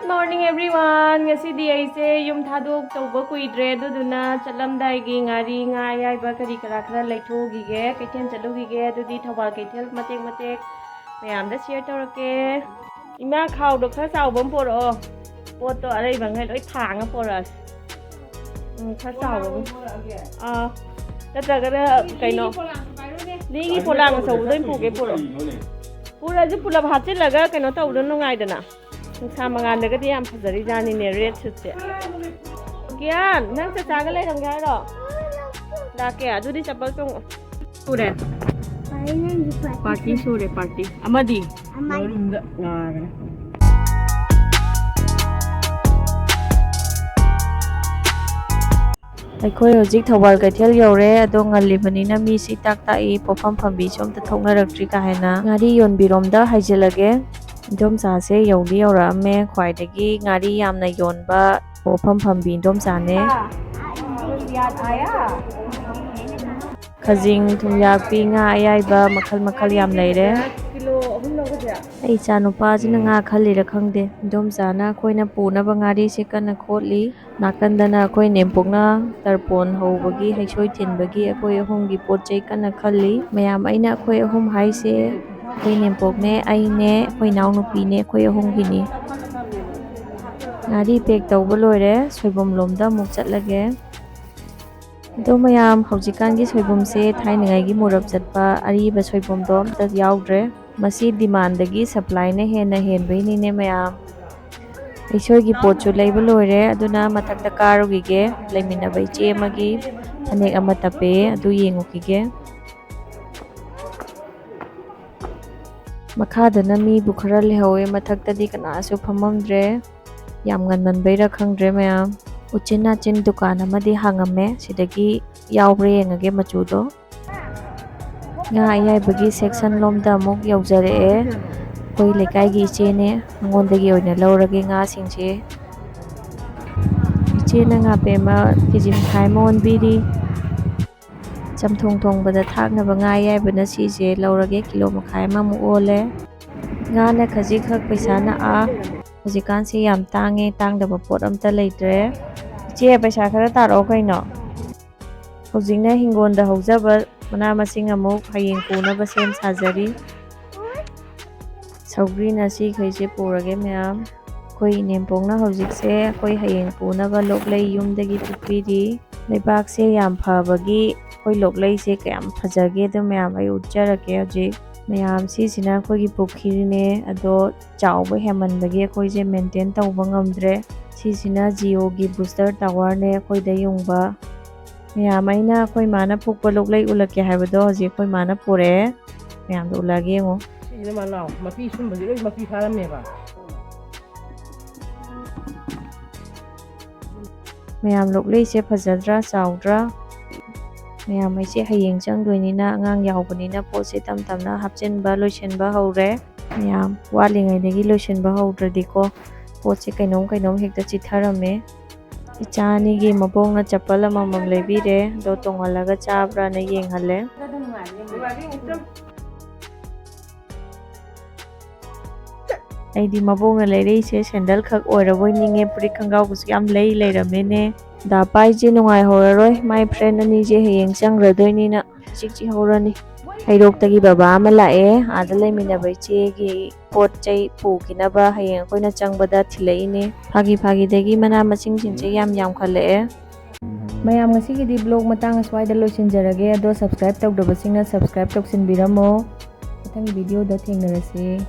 Good morning everyone. Ngasidi aise yum thadok tawba kuidre aduduna chalamdai ngari nga yaiba kari kara khara laithogige kaithen chalugige adudi thawal kaithel matek mayam da share tawrake ima khaw do khara sawbam poro pot to arai bangai loi thanga poras khara sawbam nataga kaino ni polang sawdoi puge poro pura ju pula bhatse laga kaino tawdo nongai dana Sama nganda ka diyan pasari jani ne red suit Kian, nang sa saga lai thang gai ro. Da ke adu di chapal tong. Sure. Party sure party. Amadi. Amadi. Aikoi hojik thawal kaithel yore ado ngalibani na mi si tak tai pofam phambi som ta thongna rakri ka haina ngari yon birom da haijelage Dom sa se yodi yora me khwaidagi ngari yamna yonba pofam phambi dom sa ne khajing thumyak pi nga ayaiba makhal yam leire ai cha nupa jina nga khali ra khangde dom sa na khoina puna ba ngari se kana khotli nakandana khoi nempokna tarpon hobagi haisoi thinbagi akoi ahomgi potchai kana khali mayam aina khoi ahom haise Koi nempok ne ai ne koi naw nupi ne koi ahong gini ngari pek tawba loire soibom lomda muk chatlage do mayam haujikan gi soibom se thainangai gi murab chatpa ariba soibom dom ta yaudre masi demand gi supply ne hena henbai ni ne mayam aisoi gi potchu leiba loire aduna mathakta karugi ge leimina bai che magi thanek ama tape adu yengukige Makadana mi bukhara lehawe mathakta di kana asu phamamdre yam ngan baira khangdre mayam uchina chin dukan amadi hangame sidagi yawbre yengage machudo nga ayai bagi section lomda muk yaujare koi lekai gi chene ngondagi oina lawrage nga singche chena nga pema kijim thaimon biri Chamthong thong bada thakna banga yai bana si je lawrage kilo makhai ma mu ole nga na khaji khak paisa na a hojikan se yam tange tangdaba pot amta leitre che paisa khara taro kaino hojingna hingon da hojaba mana masing amuk hayeng puna ba sem sajari saugri na si khaise purage myam koi nempongna hojik se koi hayeng puna ba loklei yumdagi pupiri leibak se yam phabagi koi loklei se kayam phajage do myam ai ujjarake hoji myam si sina koi gi pukhiri ne ado chawba hemanbagi koi je maintain tawba ngamdre si sina Jio gi booster tower ne koi da yungba myam aina koi mana phukpa loklei ulake haibado hoji koi mana pore myam do ulage ngo ina manaw mapi sumba ji mapi pharamne ba Mayam loklei se phajadra chawdra Mayam ai se hayeng changdoinina angang yawbanina pot se tamtamna hapchenba loisenba hore Mayam walingai dagi loisenba haudradi ko pot se kainom hekta chitharame ichani gi mabongna chapal amamam lebire do tongalaga chabra na yenghale Aidi mabongna leirei se sandal khak oiraboi ninge puri khangau gus yam leiramene da pai je nungai horaroi my friend ani je heyeng changradoi na chikchi horani hairok tagi baba ama lae ada leimina bai che gi pot chai pukina ba heyeng koina changbada thileine phagi dagi mana masing chinche yam khale mayam ngasi gi di blog matang aswai da loisinjarage ado subscribe tawdabasingna subscribe toksinbiramo mathang video da thengnarase